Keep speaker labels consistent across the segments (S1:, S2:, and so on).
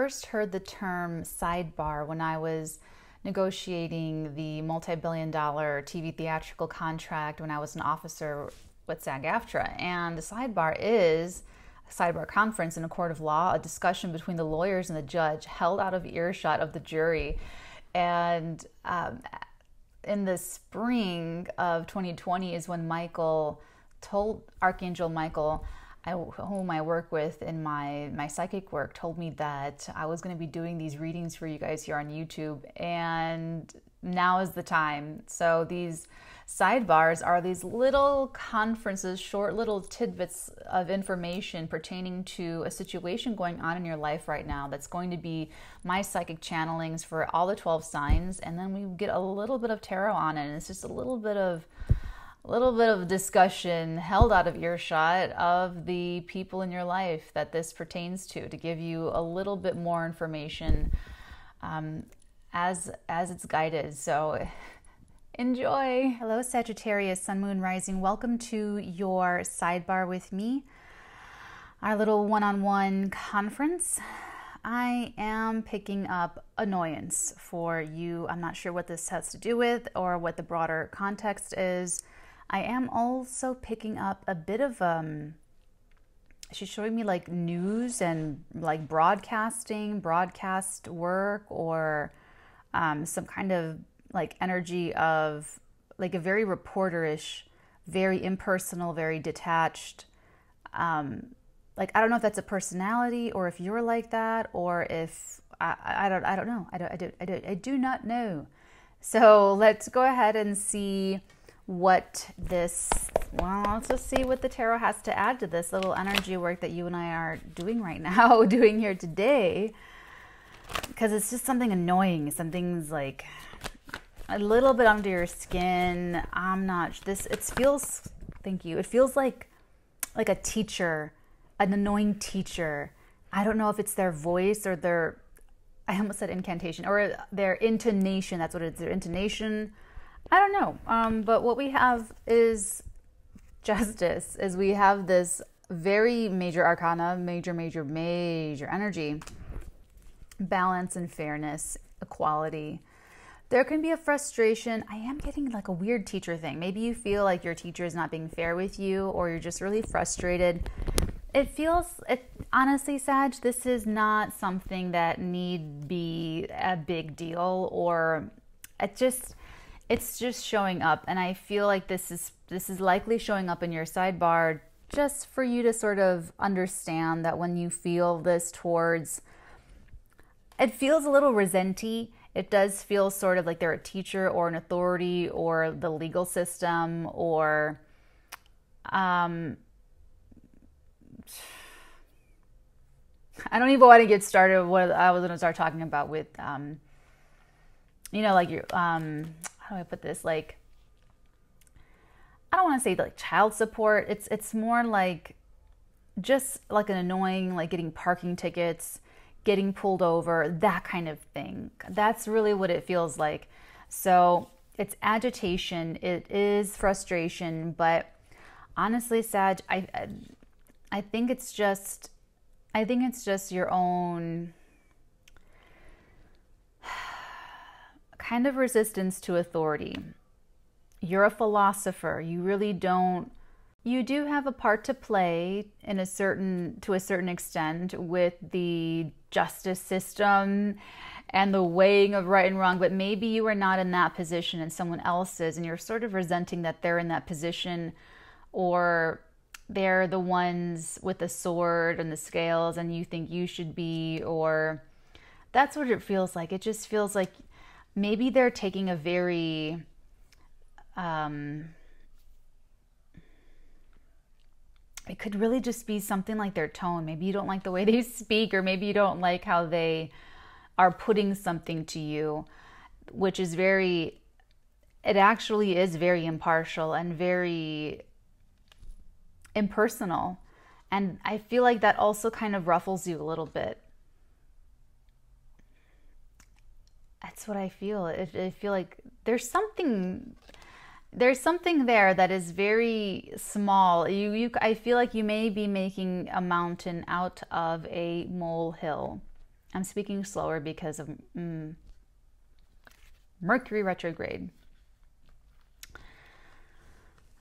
S1: first heard the term sidebar when I was negotiating the multi-billion-dollar TV theatrical contract when I was an officer with SAG-AFTRA. And the sidebar is a sidebar conference in a court of law, a discussion between the lawyers and the judge held out of earshot of the jury. And in the spring of 2020 is when Michael told Archangel Michael, whom I work with in my psychic work, told me that I was going to be doing these readings for you guys here on YouTube, and now is the time. So these sidebars are these little conferences, short little tidbits of information pertaining to a situation going on in your life right now. That's going to be my psychic channelings for all the 12 signs, and then we get a little bit of tarot on it, and it's just a little bit of discussion held out of earshot of the people in your life that this pertains to give you a little bit more information as it's guided. So enjoy. Hello, Sagittarius, Sun, Moon, Rising. Welcome to your sidebar with me, our little one-on-one conference. I am picking up Annoyance for you. I'm not sure what this has to do with or what the broader context is. I am also picking up a bit of, she's showing me like news and like broadcast work, or some kind of like energy of like a very reporterish, very impersonal, very detached. Like, I don't know if that's a personality or if you're like that, or if, I don't know. I do not know. So let's go ahead and see what this, well, let's just see what the tarot has to add to this little energy work that you and I are doing right now, doing here today, because it's just something annoying. Something's like a little bit under your skin. I'm not, it feels, thank you. It feels like a teacher, an annoying teacher. I don't know if it's their voice or their, I almost said incantation, or their intonation. That's what it is, their intonation. I don't know, but what we have is justice, is we have this very major arcana, major energy, balance and fairness, equality. There can be a frustration. I am getting like a weird teacher thing. Maybe you feel like your teacher is not being fair with you, or you're just really frustrated. Honestly, Sag, this is not something that need be a big deal, or it's just showing up. And I feel like this is likely showing up in your sidebar just for you to sort of understand that when you feel this towards, it feels a little resenty. It does feel sort of like they're a teacher or an authority or the legal system, or I don't even want to get started with what I was going to start talking about with you know, like your how do I put this? Like, I don't want to say like child support. It's more like just like an annoying, like getting parking tickets, getting pulled over, that kind of thing. That's really what it feels like. So it's agitation, it is frustration, but honestly, Sag, I think it's just your own kind of resistance to authority. You're a philosopher. You do have a part to play to a certain extent with the justice system and the weighing of right and wrong, but maybe you are not in that position and someone else is, and you're sort of resenting that they're in that position, or they're the ones with the sword and the scales and you think you should be, or that's what it feels like. It just feels like maybe they're taking a very, it could really just be something like their tone. Maybe you don't like the way they speak, or maybe you don't like how they are putting something to you, which is it actually is very impartial and very impersonal. And I feel like that also kind of ruffles you a little bit. That's what I feel. I feel like there's something there that is very small. I feel like you may be making a mountain out of a molehill. I'm speaking slower because of Mercury retrograde.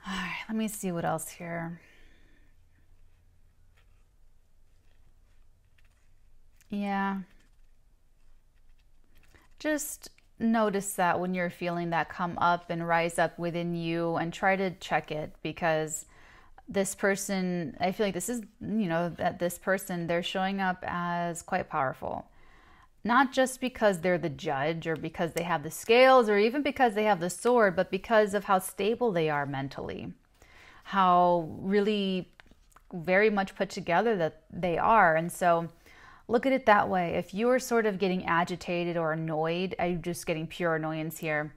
S1: All right, let me see what else here. Yeah. Just notice that when you're feeling that come up and rise up within you, and try to check it, because this person, I feel like this is, that this person, they're showing up as quite powerful. Not just because they're the judge or because they have the scales or even because they have the sword, but because of how stable they are mentally. How really very much put together that they are. And so look at it that way. If you're sort of getting agitated or annoyed, I'm just getting pure annoyance here.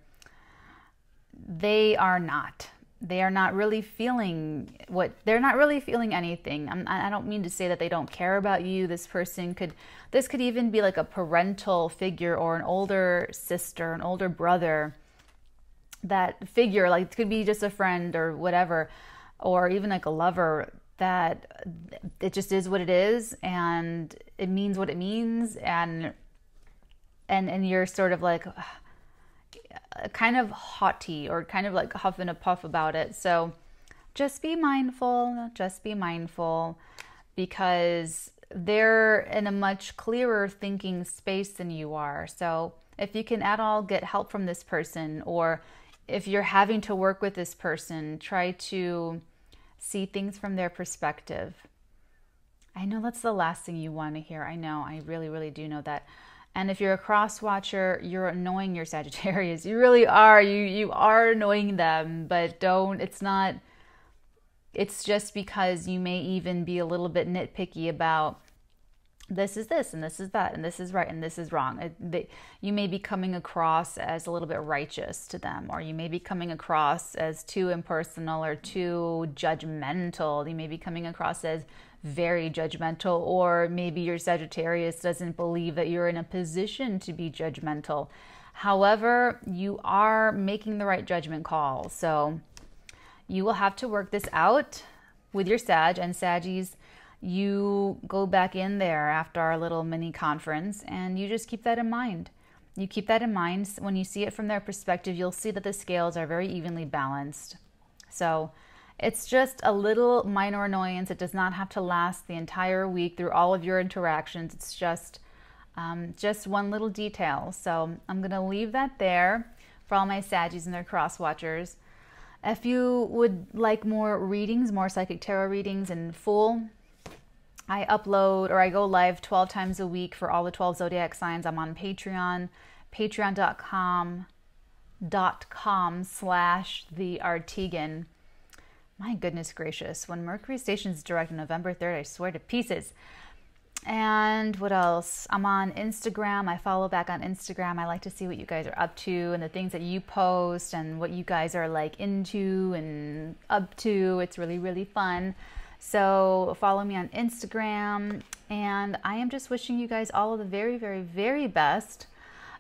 S1: They are not. They are not really feeling they're not really feeling anything. I don't mean to say that they don't care about you. This could even be like a parental figure or an older sister, an older brother. That figure, like it could be just a friend or whatever, or even like a lover, that it just is what it is and it means what it means, and you're sort of like kind of haughty or kind of like huff and a puff about it. So just be mindful, because they're in a much clearer thinking space than you are. So if you can at all get help from this person, or if you're having to work with this person, try to see things from their perspective. I know that's the last thing you want to hear. I know, I really, really do know that. And if you're a cross watcher, you're annoying your Sagittarius. You really are. You are annoying them, but it's just because you may even be a little bit nitpicky about this is this and this is that and this is right and this is wrong. You may be coming across as a little bit righteous to them, or you may be coming across as too impersonal or too judgmental. You may be coming across as very judgmental, or maybe your Sagittarius doesn't believe that you're in a position to be judgmental. However, you are making the right judgment call. So you will have to work this out with your Sag, and Saggies, you go back in there after our little mini conference and you just keep that in mind. You keep that in mind. When you see it from their perspective, you'll see that the scales are very evenly balanced. So it's just a little minor annoyance. It does not have to last the entire week through all of your interactions. It's just one little detail. So I'm going to leave that there for all my Saggies and their cross watchers. If you would like more readings, more psychic tarot readings in full, I go live 12 times a week for all the 12 zodiac signs. I'm on Patreon, patreon.com/theartegan. My goodness gracious, when Mercury stations direct on November 3rd, I swear to pieces. And what else? I'm on Instagram. I follow back on Instagram. I like to see what you guys are up to and the things that you post and what you guys are like into and up to. It's really, really fun. So follow me on Instagram, and I am just wishing you guys all of the very, very, very best.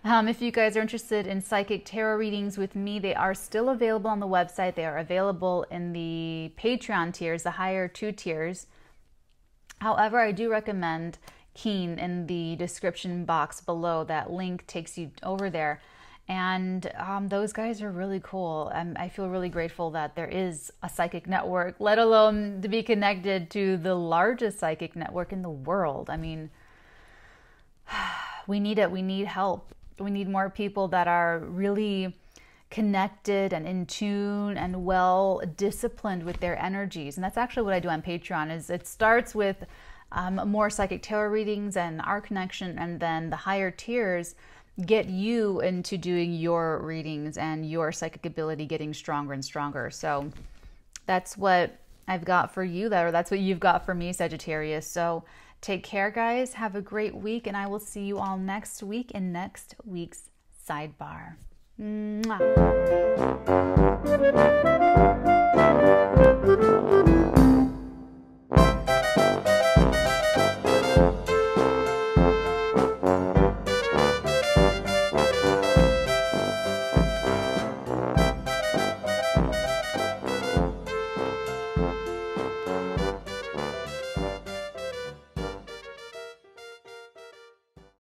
S1: If you guys are interested in psychic tarot readings with me, they are still available on the website. They are available in the Patreon tiers, the higher 2 tiers. However, I do recommend Keen in the description box below. That link takes you over there. And those guys are really cool. I feel really grateful that there is a psychic network, let alone to be connected to the largest psychic network in the world. I mean, we need it. We need help. We need more people that are really connected and in tune and well disciplined with their energies. And that's actually what I do on Patreon. Is it starts with more psychic tarot readings and our connection, and then the higher tiers get you into doing your readings and your psychic ability getting stronger and stronger. So that's what I've got for you, or that's what you've got for me, Sagittarius. So take care, guys. Have a great week, and I will see you all next week in next week's Sidebar. Mwah.